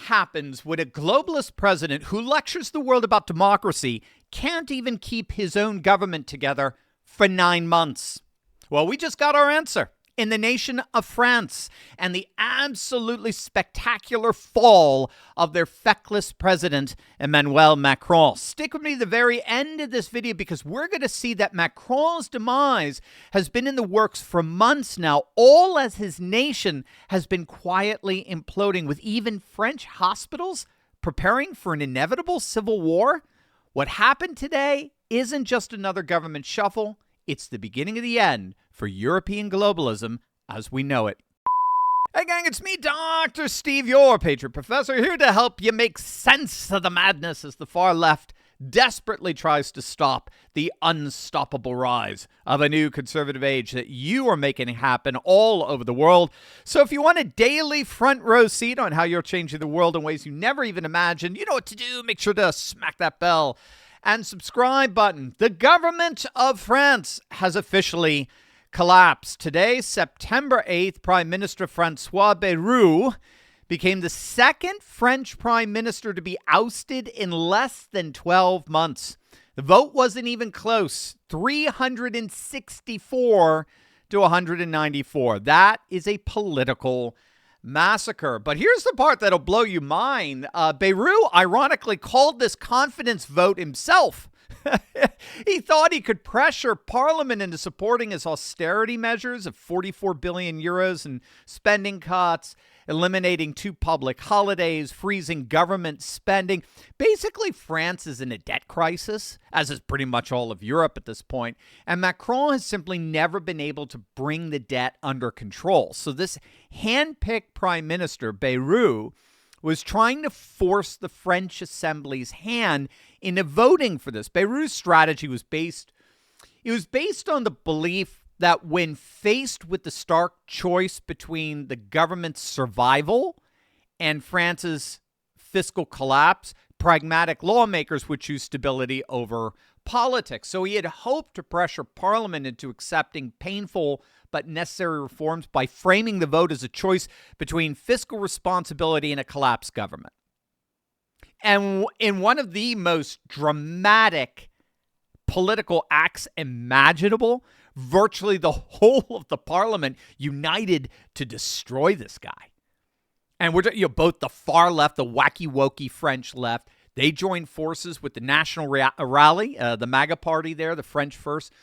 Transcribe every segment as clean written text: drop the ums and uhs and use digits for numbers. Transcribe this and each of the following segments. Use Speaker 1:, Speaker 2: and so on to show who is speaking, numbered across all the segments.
Speaker 1: happens when a globalist president who lectures the world about democracy can't even keep his own government together for 9 months? Well, we just got our answer in the nation of France and the absolutely spectacular fall of their feckless president, Emmanuel Macron. Stick with me to the very end of this video because we're going to see that Macron's demise has been in the works for months now, all as his nation has been quietly imploding, with even French hospitals preparing for an inevitable civil war. What happened today isn't just another government shuffle. It's the beginning of the end for European globalism as we know it. Hey gang, it's me, Dr. Steve, your Patriot Professor, here to help you make sense of the madness as the far left desperately tries to stop the unstoppable rise of a new conservative age that you are making happen all over the world. So if you want a daily front row seat on how you're changing the world in ways you never even imagined, you know what to do. Make sure to smack that bell and subscribe button. The government of France has officially collapsed. Today, September 8th, Prime Minister François Bayrou became the second French prime minister to be ousted in less than 12 months. The vote wasn't even close, 364 to 194. That is a political massacre. But here's the part that'll blow your mind. Bayrou ironically called this confidence vote himself. He thought he could pressure Parliament into supporting his austerity measures of 44 billion euros in spending cuts, eliminating 2 public holidays, freezing government spending. Basically, France is in a debt crisis, as is pretty much all of Europe at this point, and Macron has simply never been able to bring the debt under control. So this hand-picked prime minister, Bayrou, was trying to force the French Assembly's hand into voting for this. Bayrou's strategy was based on the belief that when faced with the stark choice between the government's survival and France's fiscal collapse, pragmatic lawmakers would choose stability over politics. So he had hoped to pressure Parliament into accepting painful but necessary reforms by framing the vote as a choice between fiscal responsibility and a collapsed government. And in one of the most dramatic political acts imaginable, virtually the whole of the Parliament united to destroy this guy. And we're both the far left, the wacky-wokey French left, they joined forces with the National Rally, the MAGA party there, the French First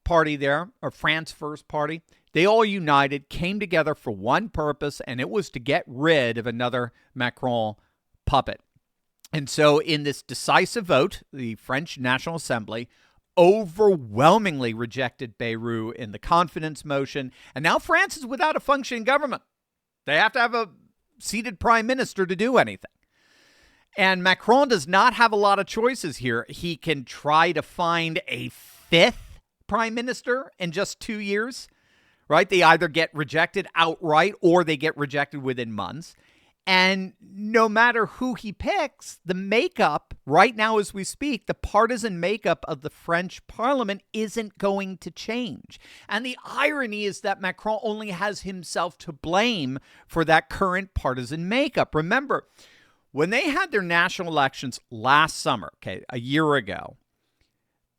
Speaker 1: Party there, or France First Party. They all united, came together for one purpose, and it was to get rid of another Macron puppet. And so in this decisive vote, the French National Assembly overwhelmingly rejected Bayrou in the confidence motion. And now France is without a functioning government. They have to have a seated prime minister to do anything. And Macron does not have a lot of choices here. He can try to find a 5th prime minister in just 2 years, right? They either get rejected outright or they get rejected within months. And no matter who he picks, the makeup right now as we speak, the partisan makeup of the French parliament isn't going to change. And the irony is that Macron only has himself to blame for that current partisan makeup. Remember, when they had their national elections last summer, a year ago,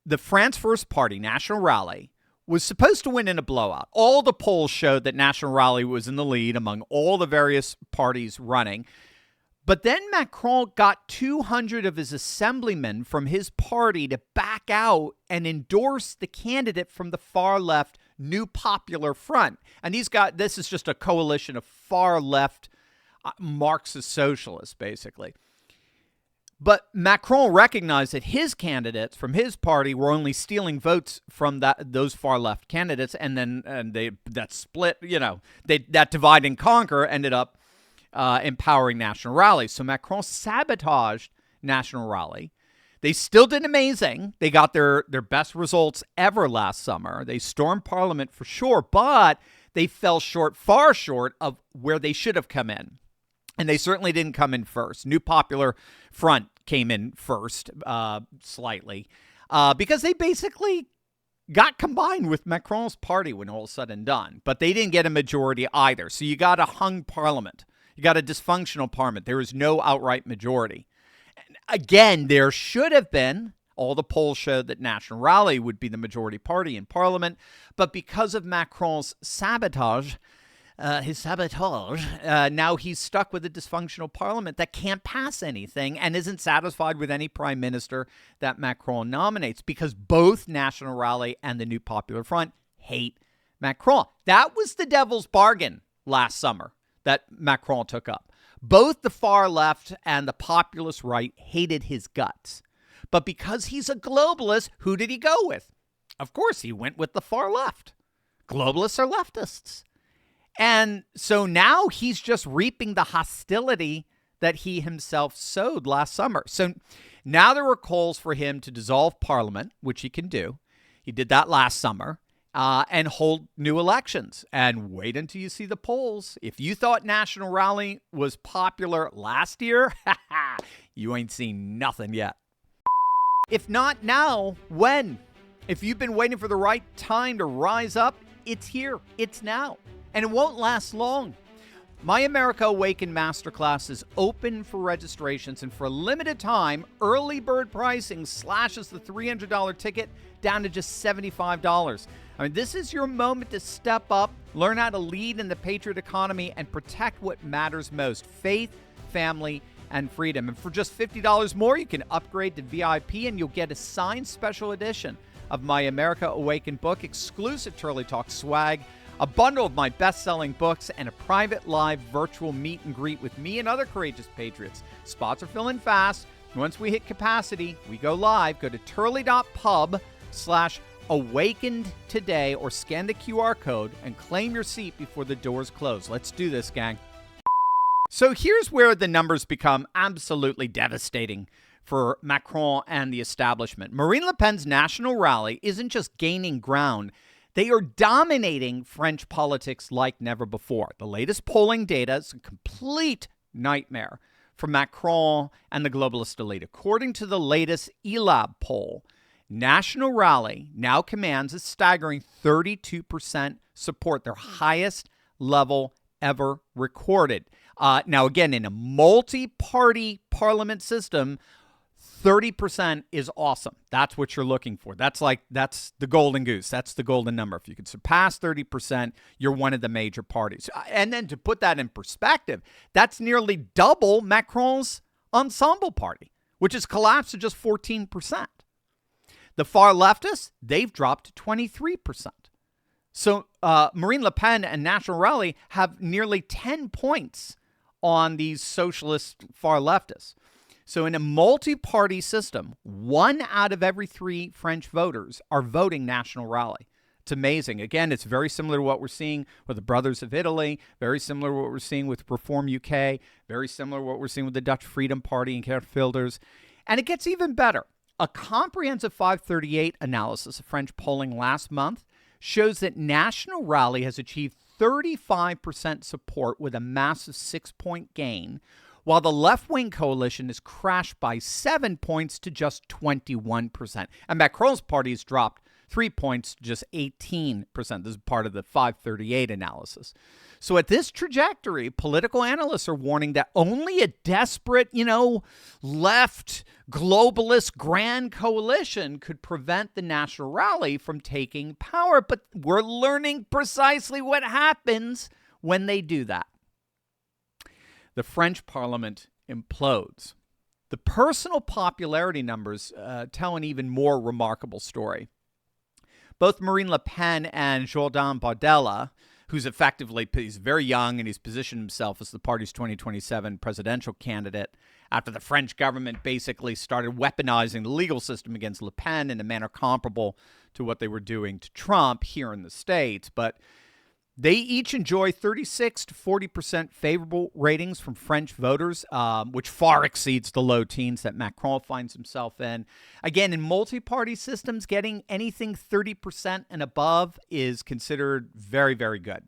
Speaker 1: the France First Party, National Rally, was supposed to win in a blowout. All the polls showed that National Rally was in the lead among all the various parties running. But then Macron got 200 of his assemblymen from his party to back out and endorse the candidate from the far left New Popular Front. And this is just a coalition of far left Marxist socialists, basically. But Macron recognized that his candidates from his party were only stealing votes from those far left candidates, and that split, that divide and conquer ended up empowering National Rally. So Macron sabotaged National Rally. They still did amazing. They got their best results ever last summer. They stormed Parliament for sure, but they fell short, far short of where they should have come in. And they certainly didn't come in first. New Popular Front came in first, slightly, because they basically got combined with Macron's party when all said and done. But they didn't get a majority either. So you got a hung parliament. You got a dysfunctional parliament. There is no outright majority. And again, there should have been. All the polls showed that National Rally would be the majority party in parliament. But because of Macron's sabotage, now he's stuck with a dysfunctional parliament that can't pass anything and isn't satisfied with any prime minister that Macron nominates because both National Rally and the New Popular Front hate Macron. That was the devil's bargain last summer that Macron took up. Both the far left and the populist right hated his guts. But because he's a globalist, who did he go with? Of course, he went with the far left. Globalists are leftists. And so now he's just reaping the hostility that he himself sowed last summer. So now there are calls for him to dissolve parliament, which he can do. He did that last summer, and hold new elections. And wait until you see the polls. If you thought National Rally was popular last year, you ain't seen nothing yet. If not now, when? If you've been waiting for the right time to rise up, it's here. It's now. And it won't last long. My America Awakened Masterclass is open for registrations, and for a limited time, early bird pricing slashes the $300 ticket down to just $75. I mean, this is your moment to step up, learn how to lead in the patriot economy, and protect what matters most: faith, family, and freedom. And for just $50 more, you can upgrade to VIP, and you'll get a signed special edition of my America Awakened book, exclusive Turley Talk swag, a bundle of my best-selling books, and a private live virtual meet and greet with me and other courageous patriots. Spots are filling fast. Once we hit capacity, we go live. Go to turley.pub/awakened today or scan the QR code and claim your seat before the doors close. Let's do this, gang. So here's where the numbers become absolutely devastating for Macron and the establishment. Marine Le Pen's National Rally isn't just gaining ground. They are dominating French politics like never before. The latest polling data is a complete nightmare for Macron and the globalist elite. According to the latest ELAB poll, National Rally now commands a staggering 32% support, their highest level ever recorded. Now, again, in a multi-party parliament system, 30% is awesome. That's what you're looking for. That's the golden goose. That's the golden number. If you can surpass 30%, you're one of the major parties. And then to put that in perspective, that's nearly double Macron's ensemble party, which has collapsed to just 14%. The far leftists, they've dropped to 23%. So Marine Le Pen and National Rally have nearly 10 points on these socialist far leftists. So in a multi-party system, 1 out of every 3 French voters are voting National Rally. It's amazing. Again, it's very similar to what we're seeing with the Brothers of Italy, very similar to what we're seeing with Reform UK, very similar to what we're seeing with the Dutch Freedom Party and Geert Wilders. And it gets even better. A comprehensive 538 analysis of French polling last month shows that National Rally has achieved 35% support with a massive 6-point gain, while the left-wing coalition has crashed by 7 points to just 21%. And Macron's party has dropped 3 points to just 18%. This is part of the 538 analysis. So at this trajectory, political analysts are warning that only a desperate, left globalist grand coalition could prevent the National Rally from taking power. But we're learning precisely what happens when they do that. The French parliament implodes. The personal popularity numbers tell an even more remarkable story. Both Marine Le Pen and Jordan Bardella, he's very young and he's positioned himself as the party's 2027 presidential candidate after the French government basically started weaponizing the legal system against Le Pen in a manner comparable to what they were doing to Trump here in the States. But they each enjoy 36 to 40% favorable ratings from French voters, which far exceeds the low teens that Macron finds himself in. Again, in multi-party systems, getting anything 30% and above is considered very, very good.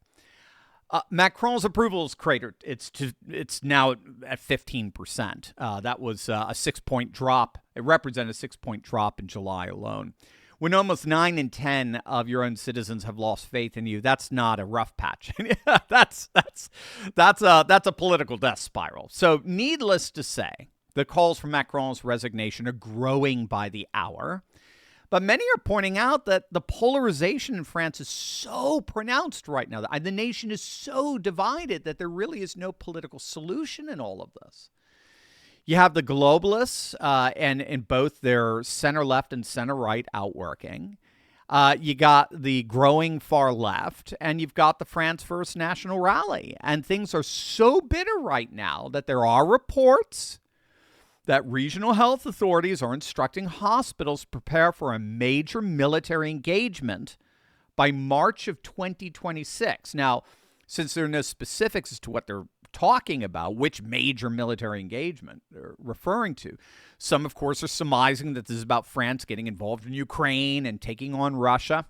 Speaker 1: Macron's approval is cratered. It's now at 15%. That was a 6-point drop. It represented a 6-point drop in July alone. when almost 9 in 10 of your own citizens have lost faith in you, that's not a rough patch. that's a political death spiral. So needless to say, the calls for Macron's resignation are growing by the hour. But many are pointing out that the polarization in France is so pronounced right now. The nation is so divided that there really is no political solution in all of this. You have the globalists and in both their center-left and center-right outworking. You got the growing far left, and you've got the France First National Rally. And things are so bitter right now that there are reports that regional health authorities are instructing hospitals to prepare for a major military engagement by March of 2026. Now, since there are no specifics as to what they're talking about, which major military engagement they're referring to, some, of course, are surmising that this is about France getting involved in Ukraine and taking on Russia.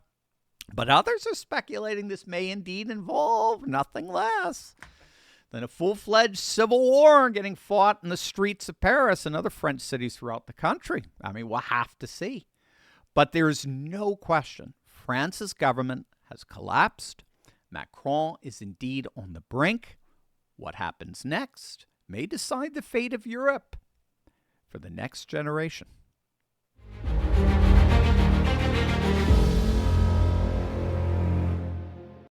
Speaker 1: But others are speculating this may indeed involve nothing less than a full-fledged civil war getting fought in the streets of Paris and other French cities throughout the country. I mean, we'll have to see. But there's no question France's government has collapsed. Macron is indeed on the brink. What happens next may decide the fate of Europe for the next generation.